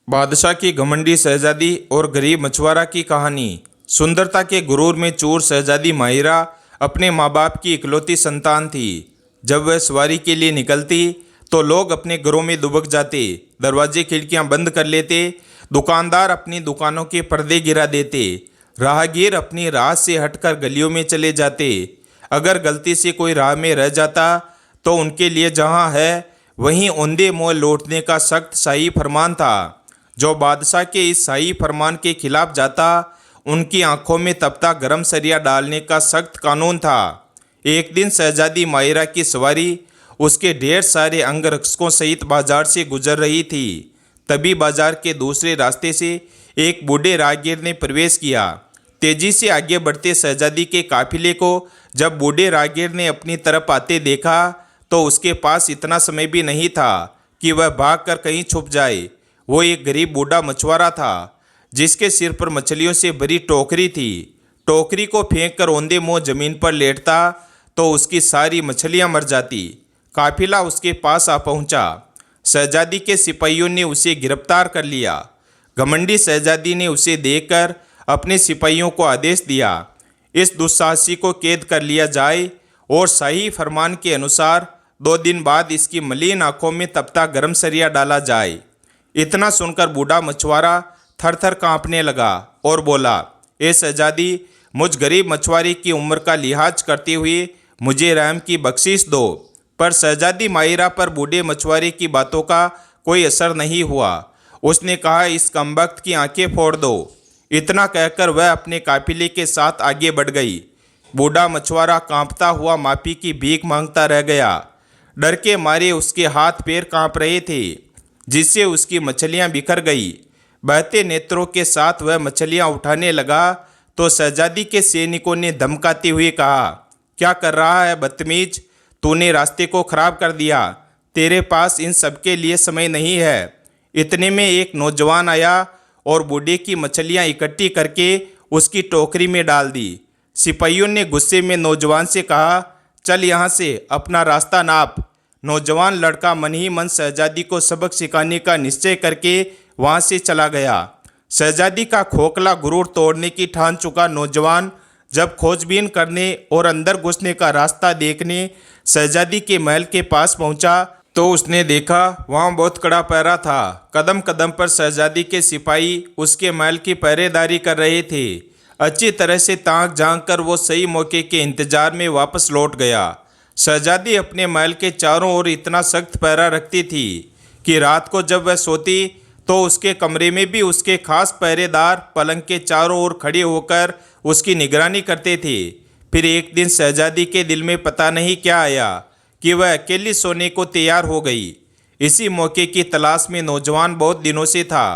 बादशाह की घमंडी शहजादी और गरीब मछुआरा की कहानी। सुंदरता के गुरूर में चूर शहजादी माहिरा अपने माँ बाप की इकलौती संतान थी। जब वह सवारी के लिए निकलती तो लोग अपने घरों में दुबक जाते, दरवाजे खिड़कियां बंद कर लेते, दुकानदार अपनी दुकानों के पर्दे गिरा देते, राहगीर अपनी राह से हटकर गलियों में चले जाते। अगर गलती से कोई राह में रह जाता तो उनके लिए जहाँ है वहीं औंधे मुँह लौटने का सख्त शाही फरमान था। जो बादशाह के इस शाही फरमान के खिलाफ जाता उनकी आंखों में तपता गरम सरिया डालने का सख्त कानून था। एक दिन शहजादी माहिरा की सवारी उसके ढेर सारे अंगरक्षकों सहित बाजार से गुजर रही थी। तभी बाजार के दूसरे रास्ते से एक बूढ़े राहगीर ने प्रवेश किया। तेजी से आगे बढ़ते शहजादी के काफिले को जब बूढ़े राहगीर ने अपनी तरफ आते देखा तो उसके पास इतना समय भी नहीं था कि वह भागकर कहीं छुप जाए। वो एक गरीब बूढ़ा मछुआरा था जिसके सिर पर मछलियों से भरी टोकरी थी। टोकरी को फेंक कर औंधे मुँह जमीन पर लेटता तो उसकी सारी मछलियां मर जाती। काफिला उसके पास आ पहुंचा। शहजादी के सिपाहियों ने उसे गिरफ्तार कर लिया। घमंडी शहजादी ने उसे देखकर अपने सिपाहियों को आदेश दिया, इस दुस्साहसी को कैद कर लिया जाए और शाही फरमान के अनुसार 2 दिन बाद इसकी मलिन आंखों में तपता गरम सरिया डाला जाए। इतना सुनकर बूढ़ा मछुआरा थर थर कांपने लगा और बोला, ए शहजादी, मुझ गरीब मछुआरे की उम्र का लिहाज करते हुए मुझे रहम की बख्शीश दो। पर शहजादी माहिरा पर बूढ़े मछुआरे की बातों का कोई असर नहीं हुआ। उसने कहा, इस कमबख्त की आंखें फोड़ दो। इतना कहकर वह अपने काफिले के साथ आगे बढ़ गई। बूढ़ा मछुआरा कांपता हुआ माफी की भीख मांगता रह गया। डर के मारे उसके हाथ पैर कांप रहे थे, जिससे उसकी मछलियां बिखर गई। बहते नेत्रों के साथ वह मछलियां उठाने लगा तो शहजादी के सैनिकों ने धमकाते हुए कहा, क्या कर रहा है बदतमीज, तूने रास्ते को खराब कर दिया, तेरे पास इन सब के लिए समय नहीं है। इतने में एक नौजवान आया और बूढ़े की मछलियां इकट्ठी करके उसकी टोकरी में डाल दी। सिपाहियों ने गुस्से में नौजवान से कहा, चल यहाँ से अपना रास्ता नाप। नौजवान लड़का मन ही मन शहजादी को सबक सिखाने का निश्चय करके वहाँ से चला गया। शहजादी का खोखला गुरूर तोड़ने की ठान चुका नौजवान जब खोजबीन करने और अंदर घुसने का रास्ता देखने शहजादी के महल के पास पहुंचा तो उसने देखा वहाँ बहुत कड़ा पहरा था। कदम कदम पर शहजादी के सिपाही उसके महल की पहरेदारी कर रहे थे। अच्छी तरह से ताक झांक कर वो सही मौके के इंतजार में वापस लौट गया। शहजादी अपने महल के चारों ओर इतना सख्त पहरा रखती थी कि रात को जब वह सोती तो उसके कमरे में भी उसके खास पहरेदार पलंग के चारों ओर खड़े होकर उसकी निगरानी करते थे। फिर एक दिन शहजादी के दिल में पता नहीं क्या आया कि वह अकेली सोने को तैयार हो गई। इसी मौके की तलाश में नौजवान बहुत दिनों से था।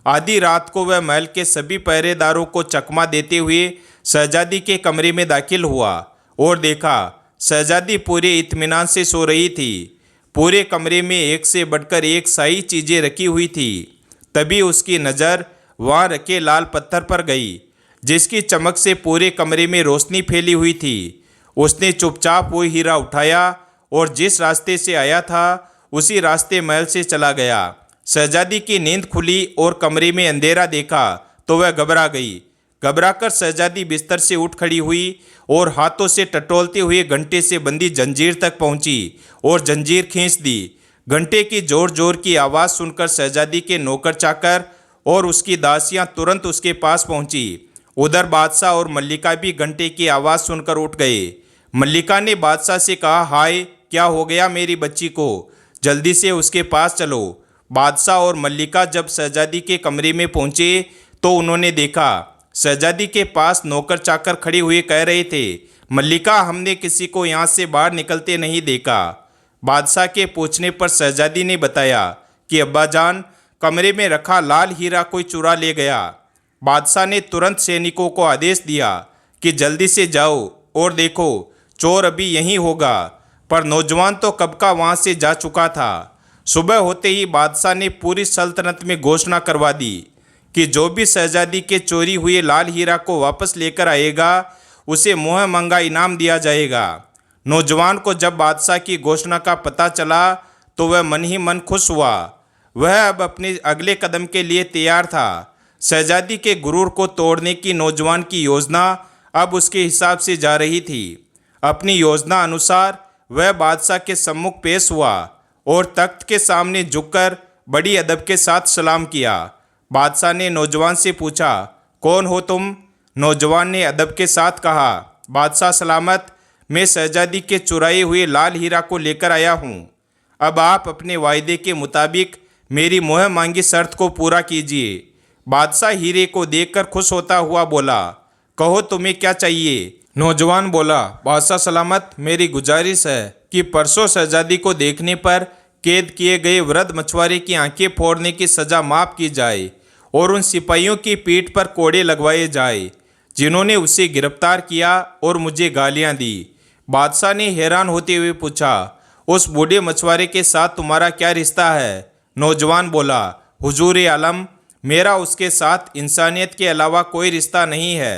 आधी रात को वह महल के सभी पहरेदारों को चकमा देते हुए शहजादी के कमरे में दाखिल हुआ और देखा शहजादी पूरे इत्मीनान से सो रही थी। पूरे कमरे में एक से बढ़कर एक शाही चीज़ें रखी हुई थी। तभी उसकी नज़र वहाँ रखे लाल पत्थर पर गई, जिसकी चमक से पूरे कमरे में रोशनी फैली हुई थी। उसने चुपचाप वो हीरा उठाया और जिस रास्ते से आया था उसी रास्ते महल से चला गया। शहजादी की नींद खुली और कमरे में अंधेरा देखा तो वह घबरा गई। घबराकर शहजादी बिस्तर से उठ खड़ी हुई और हाथों से टटोलते हुए घंटे से बंधी जंजीर तक पहुंची और जंजीर खींच दी। घंटे की जोर जोर की आवाज़ सुनकर शहजादी के नौकर चाकर और उसकी दासियां तुरंत उसके पास पहुंची। उधर बादशाह और मल्लिका भी घंटे की आवाज़ सुनकर उठ गए। मल्लिका ने बादशाह से कहा, हाय, क्या हो गया मेरी बच्ची को, जल्दी से उसके पास चलो। बादशाह और मल्लिका जब शहजादी के कमरे में पहुंचे तो उन्होंने देखा शहजादी के पास नौकर चाकर खड़े हुए कह रहे थे, मल्लिका, हमने किसी को यहाँ से बाहर निकलते नहीं देखा। बादशाह के पूछने पर शहजादी ने बताया कि अब्बाजान, कमरे में रखा लाल हीरा कोई चुरा ले गया। बादशाह ने तुरंत सैनिकों को आदेश दिया कि जल्दी से जाओ और देखो, चोर अभी यहीं होगा। पर नौजवान तो कब का वहाँ से जा चुका था। सुबह होते ही बादशाह ने पूरी सल्तनत में घोषणा करवा दी कि जो भी शहजादी के चोरी हुए लाल हीरा को वापस लेकर आएगा उसे मुँह मंगा इनाम दिया जाएगा। नौजवान को जब बादशाह की घोषणा का पता चला तो वह मन ही मन खुश हुआ। वह अब अपने अगले कदम के लिए तैयार था। शहजादी के गुरूर को तोड़ने की नौजवान की योजना अब उसके हिसाब से जा रही थी। अपनी योजना अनुसार वह बादशाह के सम्मुख पेश हुआ और तख्त के सामने झुककर बड़ी अदब के साथ सलाम किया। बादशाह ने नौजवान से पूछा, कौन हो तुम? नौजवान ने अदब के साथ कहा, बादशाह सलामत, मैं शहजादी के चुराए हुए लाल हीरा को लेकर आया हूँ। अब आप अपने वायदे के मुताबिक मेरी मुँह मांगी शर्त को पूरा कीजिए। बादशाह हीरे को देखकर खुश होता हुआ बोला, कहो तुम्हें क्या चाहिए? नौजवान बोला, बादशाह सलामत, मेरी गुजारिश है कि परसों शहजादी को देखने पर कैद किए गए वृद्ध मछुआरे की आंखें फोड़ने की सज़ा माफ़ की जाए और उन सिपाहियों की पीठ पर कोड़े लगवाए जाए जिन्होंने उसे गिरफ्तार किया और मुझे गालियां दी। बादशाह ने हैरान होते हुए पूछा, उस बूढ़े मछुआरे के साथ तुम्हारा क्या रिश्ता है? नौजवान बोला, हुजूर आलम, मेरा उसके साथ इंसानियत के अलावा कोई रिश्ता नहीं है।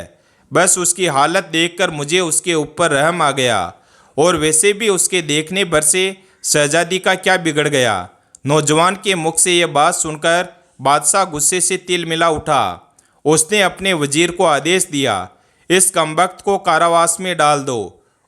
बस उसकी हालत देखकर मुझे उसके ऊपर रहम आ गया, और वैसे भी उसके देखने भर से शहजादी का क्या बिगड़ गया। नौजवान के मुख से यह बात सुनकर बादशाह गुस्से से तिलमिला उठा। उसने अपने वजीर को आदेश दिया, इस कमबख्त को कारावास में डाल दो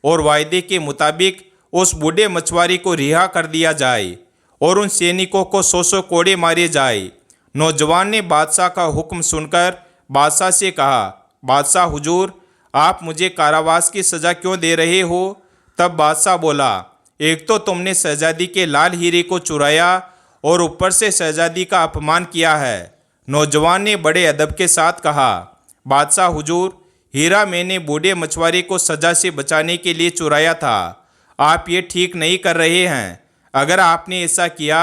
और वायदे के मुताबिक उस बूढ़े मछुआरे को रिहा कर दिया जाए और उन सैनिकों को 100 कोड़े मारे जाए। नौजवान ने बादशाह का हुक्म सुनकर बादशाह से कहा, बादशाह हुजूर, आप मुझे कारावास की सज़ा क्यों दे रहे हो? तब बादशाह बोला, एक तो तुमने शहजादी के लाल हीरे को चुराया और ऊपर से शहजादी का अपमान किया है। नौजवान ने बड़े अदब के साथ कहा, बादशाह हुजूर, हीरा मैंने बूढ़े मछुआरे को सज़ा से बचाने के लिए चुराया था। आप ये ठीक नहीं कर रहे हैं। अगर आपने ऐसा किया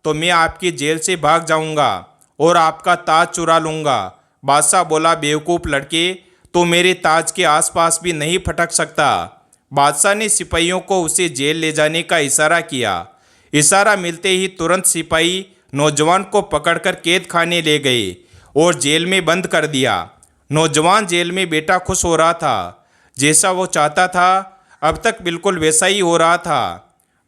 तो मैं आपकी जेल से भाग जाऊंगा और आपका ताज चुरा लूँगा। बादशाह बोला, बेवकूफ़ लड़के, तो मेरे ताज के आसपास भी नहीं फटक सकता। बादशाह ने सिपाहियों को उसे जेल ले जाने का इशारा किया। इशारा मिलते ही तुरंत सिपाही नौजवान को पकड़कर कैद खाने ले गए और जेल में बंद कर दिया। नौजवान जेल में बेटा खुश हो रहा था। जैसा वो चाहता था अब तक बिल्कुल वैसा ही हो रहा था।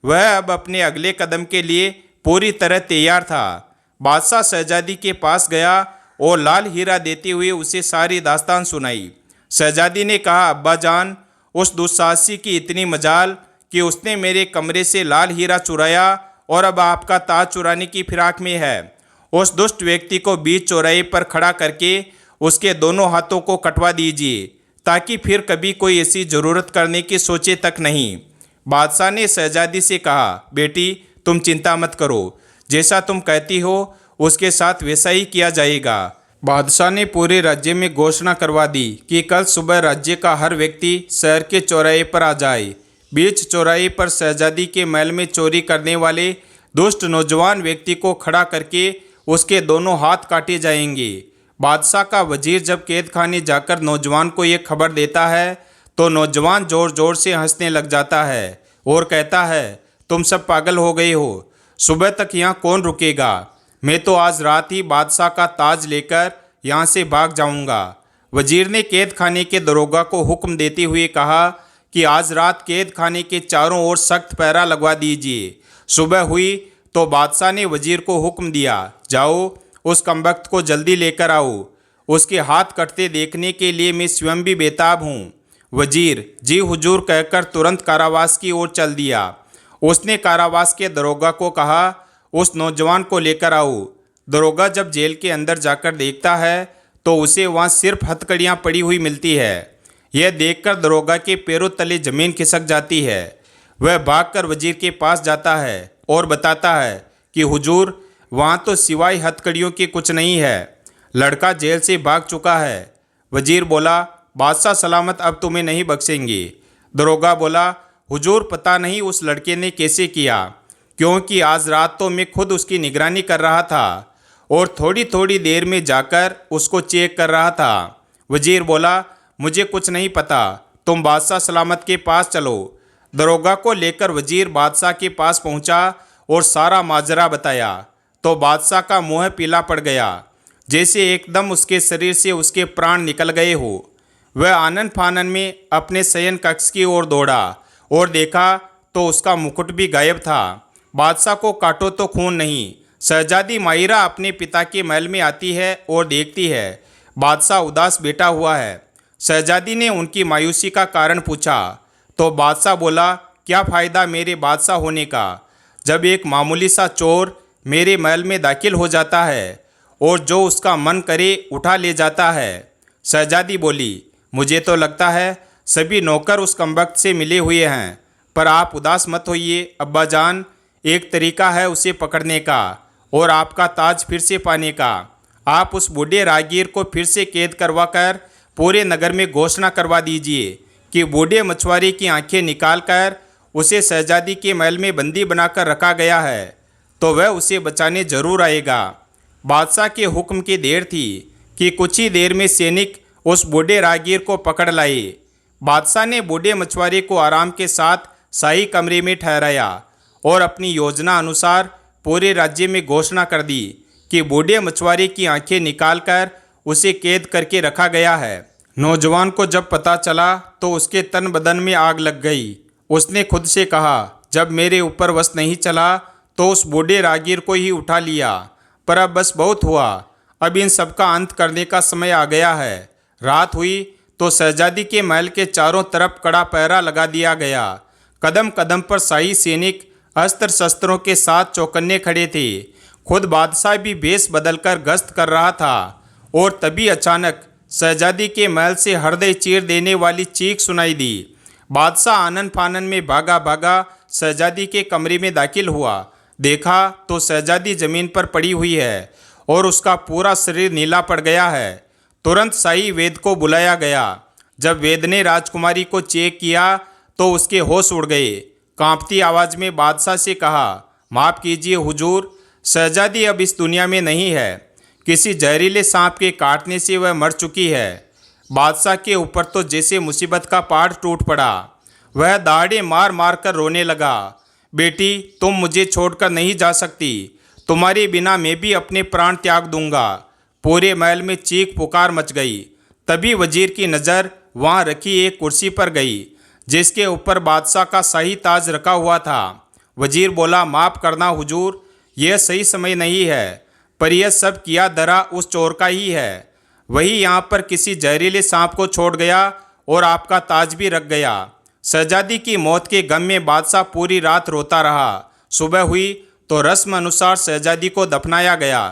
वह अब अपने अगले कदम के लिए पूरी तरह तैयार था। बादशाह शहजादी के पास गया और लाल हीरा देते हुए उसे सारी दास्तान सुनाई। शहजादी ने कहा, अब्बा जान, उस दुस्साहसी की इतनी मजाल कि उसने मेरे कमरे से लाल हीरा चुराया और अब आपका ताज चुराने की फिराक में है। उस दुष्ट व्यक्ति को बीच चौराहे पर खड़ा करके उसके दोनों हाथों को कटवा दीजिए ताकि फिर कभी कोई ऐसी ज़रूरत करने की सोचे तक नहीं। बादशाह ने शहजादी से कहा, बेटी तुम चिंता मत करो, जैसा तुम कहती हो उसके साथ वैसा ही किया जाएगा। बादशाह ने पूरे राज्य में घोषणा करवा दी कि कल सुबह राज्य का हर व्यक्ति शहर के चौराहे पर आ जाए। बीच चौराहे पर शहजादी के महल में चोरी करने वाले दुष्ट नौजवान व्यक्ति को खड़ा करके उसके दोनों हाथ काटे जाएंगे। बादशाह का वजीर जब कैद खाने जाकर नौजवान को ये खबर देता है तो नौजवान जोर जोर से हंसने लग जाता है और कहता है, तुम सब पागल हो गए हो, सुबह तक यहाँ कौन रुकेगा? मैं तो आज रात ही बादशाह का ताज लेकर यहाँ से भाग जाऊँगा। वजीर ने कैद खाने के दरोगा को हुक्म देते हुए कहा कि आज रात कैद खाने के चारों ओर सख्त पहरा लगवा दीजिए। सुबह हुई तो बादशाह ने वजीर को हुक्म दिया, जाओ उस कमबख्त को जल्दी लेकर आओ। उसके हाथ कटते देखने के लिए मैं स्वयं भी बेताब हूँ। वजीर जी हुजूर कहकर तुरंत कारावास की ओर चल दिया। उसने कारावास के दरोगा को कहा, उस नौजवान को लेकर आओ। दरोगा जब जेल के अंदर जाकर देखता है तो उसे वहाँ सिर्फ हथकड़ियाँ पड़ी हुई मिलती है। यह देखकर दरोगा के पैरों तले जमीन खिसक जाती है। वह भागकर वजीर के पास जाता है और बताता है कि हुजूर, वहाँ तो सिवाय हथकड़ियों के कुछ नहीं है। लड़का जेल से भाग चुका है। वजीर बोला, बादशाह सलामत अब तुम्हें नहीं बख्शेंगे। दरोगा बोला, हुजूर, पता नहीं उस लड़के ने कैसे किया, क्योंकि आज रात तो मैं खुद उसकी निगरानी कर रहा था और थोड़ी थोड़ी देर में जाकर उसको चेक कर रहा था। वजीर बोला, मुझे कुछ नहीं पता, तुम बादशाह सलामत के पास चलो। दरोगा को लेकर वजीर बादशाह के पास पहुंचा और सारा माजरा बताया तो बादशाह का मुंह पीला पड़ गया, जैसे एकदम उसके शरीर से उसके प्राण निकल गए हो। वह आनन फानन में अपने शयन कक्ष की ओर दौड़ा और देखा तो उसका मुकुट भी गायब था। बादशाह को काटो तो खून नहीं, शहजादी माहिरा अपने पिता के महल में आती है और देखती है बादशाह उदास बैठा हुआ है। शहजादी ने उनकी मायूसी का कारण पूछा तो बादशाह बोला, क्या फ़ायदा मेरे बादशाह होने का, जब एक मामूली सा चोर मेरे महल में दाखिल हो जाता है और जो उसका मन करे उठा ले जाता है। शहजादी बोली, मुझे तो लगता है सभी नौकर उस कमबख्त से मिले हुए हैं, पर आप उदास मत होइए अब्बा जान, एक तरीका है उसे पकड़ने का और आपका ताज फिर से पाने का। आप उस बूढ़े राहगीर को फिर से कैद करवा कर पूरे नगर में घोषणा करवा दीजिए कि बूढ़े मछुआरे की आंखें निकाल कर उसे शहजादी के महल में बंदी बनाकर रखा गया है, तो वह उसे बचाने जरूर आएगा। बादशाह के हुक्म की देर थी कि कुछ ही देर में सैनिक उस बूढ़े राहगीर को पकड़ लाए। बादशाह ने बूढ़े मछुआरे को आराम के साथ शाही कमरे में ठहराया और अपनी योजना अनुसार पूरे राज्य में घोषणा कर दी कि बूढ़े मछुआरे की आंखें निकालकर उसे कैद करके रखा गया है। नौजवान को जब पता चला तो उसके तन बदन में आग लग गई। उसने खुद से कहा, जब मेरे ऊपर वश नहीं चला तो उस बूढ़े राहगीर को ही उठा लिया, पर अब बस बहुत हुआ, अब इन सब का अंत करने का समय आ गया है। रात हुई तो शहजादी के महल के चारों तरफ कड़ा पहरा लगा दिया गया। कदम कदम पर शाही सैनिक अस्त्र शस्त्रों के साथ चौकन्ने खड़े थे। खुद बादशाह भी भेष बदलकर गश्त कर रहा था और तभी अचानक शहजादी के महल से हृदय चीर देने वाली चीख सुनाई दी। बादशाह आनन फानन में भागा भागा शहजादी के कमरे में दाखिल हुआ। देखा तो शहजादी जमीन पर पड़ी हुई है और उसका पूरा शरीर नीला पड़ गया है। तुरंत शाही वेद को बुलाया गया। जब वेद ने राजकुमारी को चेक किया तो उसके होश उड़ गए। कांपती आवाज़ में बादशाह से कहा, माफ़ कीजिए हुजूर, शहजादी अब इस दुनिया में नहीं है। किसी जहरीले सांप के काटने से वह मर चुकी है। बादशाह के ऊपर तो जैसे मुसीबत का पहाड़ टूट पड़ा। वह दाढ़े मार मार कर रोने लगा। बेटी, तुम मुझे छोड़कर नहीं जा सकती, तुम्हारे बिना मैं भी अपने प्राण त्याग दूंगा। पूरे महल में चीख पुकार मच गई। तभी वजीर की नज़र वहाँ रखी एक कुर्सी पर गई जिसके ऊपर बादशाह का शाही ताज रखा हुआ था। वजीर बोला, माफ़ करना हुजूर, यह सही समय नहीं है, पर यह सब किया धरा उस चोर का ही है। वही यहाँ पर किसी जहरीले सांप को छोड़ गया और आपका ताज भी रख गया। शहजादी की मौत के गम में बादशाह पूरी रात रोता रहा। सुबह हुई तो रस्म अनुसार शहजादी को दफनाया गया।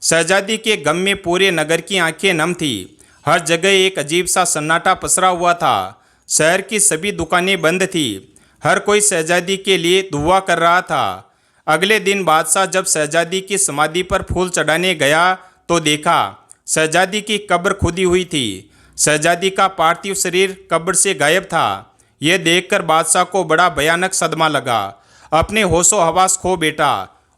शहजादी के गम में पूरे नगर की आंखें नम थी। हर जगह एक अजीब सा सन्नाटा पसरा हुआ था। शहर की सभी दुकानें बंद थी। हर कोई शहजादी के लिए दुआ कर रहा था। अगले दिन बादशाह जब शहजादी की समाधि पर फूल चढ़ाने गया तो देखा शहजादी की कब्र खुदी हुई थी। शहजादी का पार्थिव शरीर कब्र से गायब था। यह देखकर बादशाह को बड़ा भयानक सदमा लगा। अपने होशो हवास खो बैठा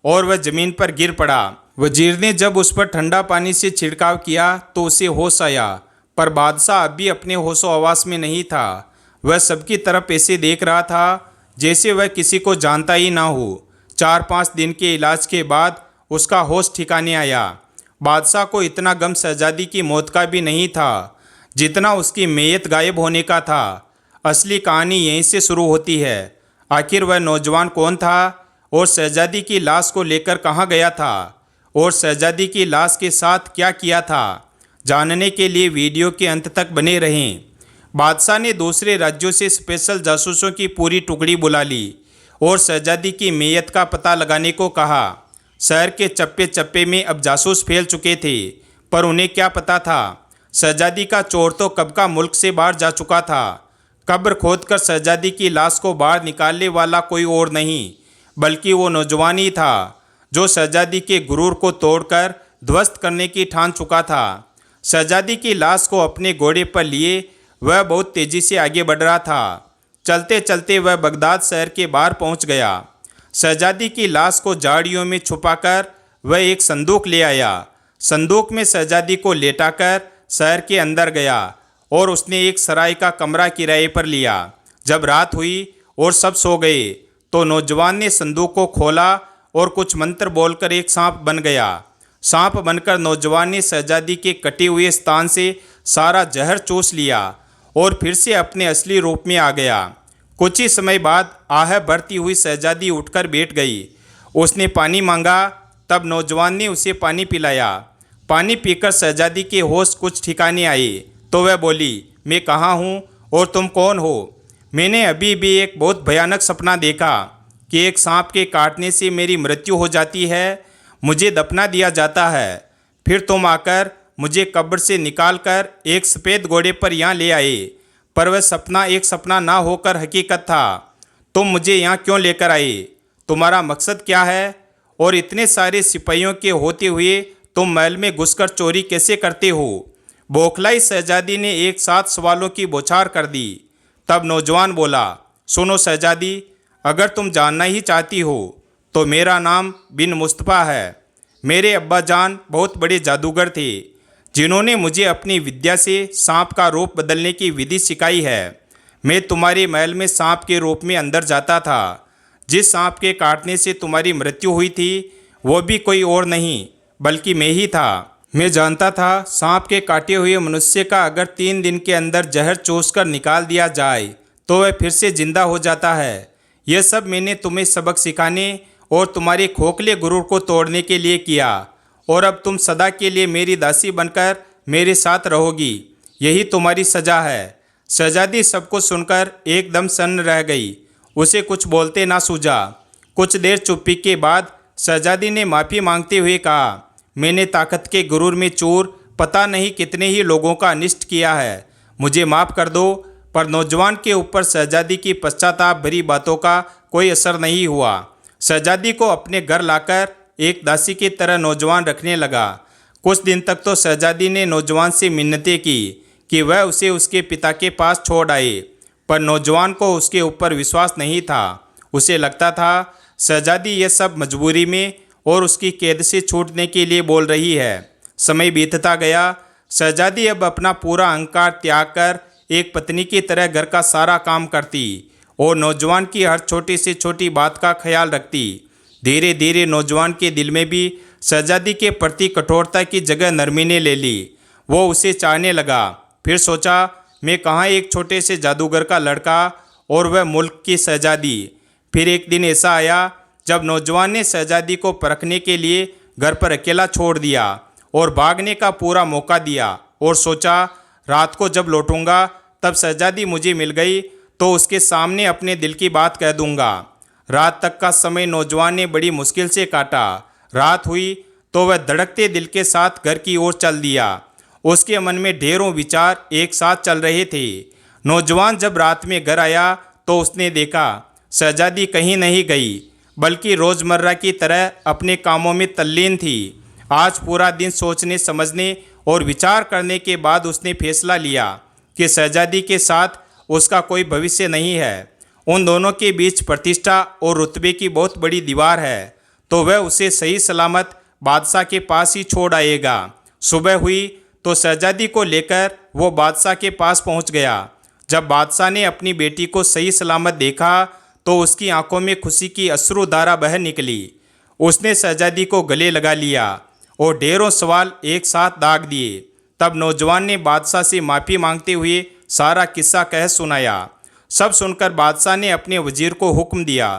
और वह जमीन पर गिर पड़ा। वजीर ने जब उस पर ठंडा पानी से छिड़काव किया तो उसे होश आया, पर बादशाह अब भी अपने होशो हवास में नहीं था। वह सबकी तरफ ऐसे देख रहा था जैसे वह किसी को जानता ही ना हो। 4-5 दिन के इलाज के बाद उसका होश ठिकाने आया। बादशाह को इतना गम शहजादी की मौत का भी नहीं था जितना उसकी मैयत गायब होने का था। असली कहानी यहीं से शुरू होती है। आखिर वह नौजवान कौन था और शहजादी की लाश को लेकर कहाँ गया था और शहजादी की लाश के साथ क्या किया था, जानने के लिए वीडियो के अंत तक बने रहें। बादशाह ने दूसरे राज्यों से स्पेशल जासूसों की पूरी टुकड़ी बुला ली और शहजादी की मैयत का पता लगाने को कहा। शहर के चप्पे चप्पे में अब जासूस फैल चुके थे, पर उन्हें क्या पता था शहजादी का चोर तो कब का मुल्क से बाहर जा चुका था। कब्र खोदकर शहजादी की लाश को बाहर निकालने वाला कोई और नहीं बल्कि वो नौजवान ही था जो शहजादी के गुरूर को तोड़कर ध्वस्त करने की ठान चुका था। शहजादी की लाश को अपने घोड़े पर लिए वह बहुत तेजी से आगे बढ़ रहा था। चलते चलते वह बगदाद शहर के बाहर पहुंच गया। शहजादी की लाश को झाड़ियों में छुपाकर वह एक संदूक ले आया। संदूक में शहजादी को लेटाकर शहर के अंदर गया और उसने एक सराय का कमरा किराए पर लिया। जब रात हुई और सब सो गए तो नौजवान ने संदूक को खोला और कुछ मंत्र बोलकर एक सांप बन गया। सांप बनकर नौजवान ने शहजादी के कटे हुए स्थान से सारा जहर चूस लिया और फिर से अपने असली रूप में आ गया। कुछ ही समय बाद आह भरती हुई शहजादी उठकर बैठ गई। उसने पानी मांगा, तब नौजवान ने उसे पानी पिलाया। पानी पीकर शहजादी के होश कुछ ठिकाने आए तो वह बोली, मैं कहाँ हूँ और तुम कौन हो? मैंने अभी भी एक बहुत भयानक सपना देखा कि एक सांप के काटने से मेरी मृत्यु हो जाती है, मुझे दफना दिया जाता है। फिर तुम आकर मुझे कब्र से निकालकर एक सफ़ेद घोड़े पर यहाँ ले आए, पर वह सपना एक सपना ना होकर हकीकत था। तुम मुझे यहाँ क्यों लेकर आए? तुम्हारा मकसद क्या है? और इतने सारे सिपाहियों के होते हुए तुम महल में घुसकर चोरी कैसे करते हो? बौखलाई शहजादी ने एक साथ सवालों की बौछार कर दी। तब नौजवान बोला, सुनो शहजादी, अगर तुम जानना ही चाहती हो तो मेरा नाम बिन मुस्तफ़ा है। मेरे अब्बा जान बहुत बड़े जादूगर थे जिन्होंने मुझे अपनी विद्या से सांप का रूप बदलने की विधि सिखाई है। मैं तुम्हारे महल में सांप के रूप में अंदर जाता था। जिस सांप के काटने से तुम्हारी मृत्यु हुई थी वो भी कोई और नहीं बल्कि मैं ही था। मैं जानता था सांप के काटे हुए मनुष्य का अगर 3 दिन के अंदर जहर चूसकर निकाल दिया जाए तो वह फिर से जिंदा हो जाता है। यह सब मैंने तुम्हें सबक सिखाने और तुम्हारे खोखले गुरूर को तोड़ने के लिए किया, और अब तुम सदा के लिए मेरी दासी बनकर मेरे साथ रहोगी। यही तुम्हारी सजा है। शहजादी सबको सुनकर एकदम सन्न रह गई। उसे कुछ बोलते ना सूझा। कुछ देर चुप्पी के बाद शहजादी ने माफ़ी मांगते हुए कहा, मैंने ताकत के गुरूर में चूर पता नहीं कितने ही लोगों का अनिष्ट किया है, मुझे माफ़ कर दो। पर नौजवान के ऊपर शहजादी की पश्चाताप भरी बातों का कोई असर नहीं हुआ। शहजादी को अपने घर लाकर एक दासी की तरह नौजवान रखने लगा। कुछ दिन तक तो शहजादी ने नौजवान से मिन्नतें की कि वह उसे उसके पिता के पास छोड़ आए, पर नौजवान को उसके ऊपर विश्वास नहीं था। उसे लगता था शहजादी यह सब मजबूरी में और उसकी कैद से छूटने के लिए बोल रही है। समय बीतता गया। शहजादी अब अपना पूरा अहंकार त्याग कर एक पत्नी की तरह घर का सारा काम करती और नौजवान की हर छोटी से छोटी बात का ख्याल रखती। धीरे धीरे नौजवान के दिल में भी शहजादी के प्रति कठोरता की जगह नरमी ने ले ली। वो उसे चाहने लगा। फिर सोचा, मैं कहाँ एक छोटे से जादूगर का लड़का और वह मुल्क की शहजादी। फिर एक दिन ऐसा आया जब नौजवान ने शहजादी को परखने के लिए घर पर अकेला छोड़ दिया और भागने का पूरा मौका दिया, और सोचा रात को जब लौटूंगा तब शहजादी मुझे मिल गई तो उसके सामने अपने दिल की बात कह दूंगा। रात तक का समय नौजवान ने बड़ी मुश्किल से काटा। रात हुई तो वह धड़कते दिल के साथ घर की ओर चल दिया। उसके मन में ढेरों विचार एक साथ चल रहे थे। नौजवान जब रात में घर आया तो उसने देखा शहजादी कहीं नहीं गई, बल्कि रोज़मर्रा की तरह अपने कामों में तल्लीन थी। आज पूरा दिन सोचने समझने और विचार करने के बाद उसने फैसला लिया कि शहजादी के साथ उसका कोई भविष्य नहीं है। उन दोनों के बीच प्रतिष्ठा और रुतबे की बहुत बड़ी दीवार है, तो वह उसे सही सलामत बादशाह के पास ही छोड़ आएगा। सुबह हुई तो शहजादी को लेकर वो बादशाह के पास पहुंच गया। जब बादशाह ने अपनी बेटी को सही सलामत देखा तो उसकी आंखों में खुशी की अश्रुधारा बह निकली। उसने शहजादी को गले लगा लिया और ढेरों सवाल एक साथ दाग दिए। तब नौजवान ने बादशाह से माफ़ी मांगते हुए सारा किस्सा कह सुनाया। सब सुनकर बादशाह ने अपने वजीर को हुक्म दिया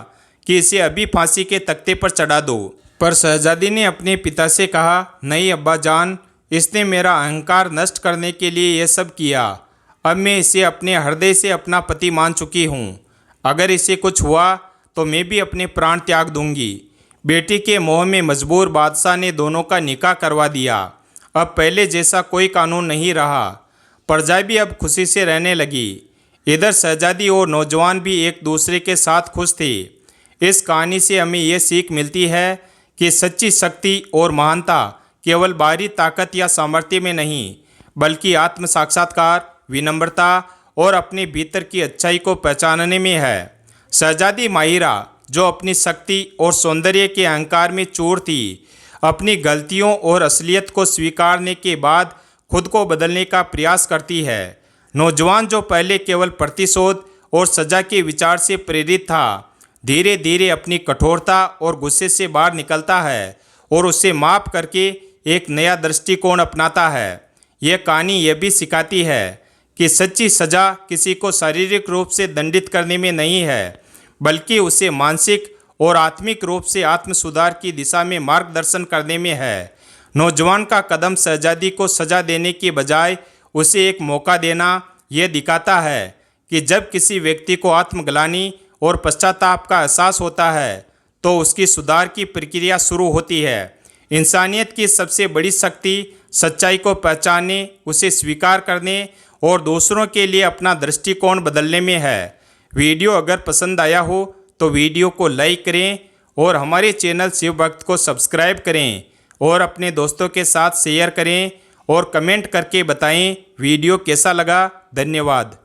कि इसे अभी फांसी के तख्ते पर चढ़ा दो। पर शहजादी ने अपने पिता से कहा, नहीं अब्बा जान, इसने मेरा अहंकार नष्ट करने के लिए यह सब किया। अब मैं इसे अपने हृदय से अपना पति मान चुकी हूँ। अगर इसे कुछ हुआ तो मैं भी अपने प्राण त्याग दूंगी। बेटी के मोह में मजबूर बादशाह ने दोनों का निकाह करवा दिया। अब पहले जैसा कोई कानून नहीं रहा। प्रजा भी अब खुशी से रहने लगी। इधर शहजादी और नौजवान भी एक दूसरे के साथ खुश थे। इस कहानी से हमें ये सीख मिलती है कि सच्ची शक्ति और महानता केवल बाहरी ताकत या सामर्थ्य में नहीं, बल्कि आत्म साक्षात्कार, विनम्रता और अपने भीतर की अच्छाई को पहचानने में है। शहजादी माहिरा, जो अपनी शक्ति और सौंदर्य के अहंकार में चूर थी, अपनी गलतियों और असलियत को स्वीकारने के बाद खुद को बदलने का प्रयास करती है। नौजवान, जो पहले केवल प्रतिशोध और सजा के विचार से प्रेरित था, धीरे धीरे अपनी कठोरता और गुस्से से बाहर निकलता है और उसे माफ़ करके एक नया दृष्टिकोण अपनाता है। यह कहानी यह भी सिखाती है कि सच्ची सजा किसी को शारीरिक रूप से दंडित करने में नहीं है, बल्कि उसे मानसिक और आत्मिक रूप से आत्म सुधार की दिशा में मार्गदर्शन करने में है। नौजवान का कदम शहजादी को सजा देने के बजाय उसे एक मौका देना यह दिखाता है कि जब किसी व्यक्ति को आत्मग्लानि और पश्चाताप का एहसास होता है तो उसकी सुधार की प्रक्रिया शुरू होती है। इंसानियत की सबसे बड़ी शक्ति सच्चाई को पहचानने, उसे स्वीकार करने और दूसरों के लिए अपना दृष्टिकोण बदलने में है। वीडियो अगर पसंद आया हो तो वीडियो को लाइक करें और हमारे चैनल शिव भक्त को सब्सक्राइब करें और अपने दोस्तों के साथ शेयर करें और कमेंट करके बताएं वीडियो कैसा लगा। धन्यवाद।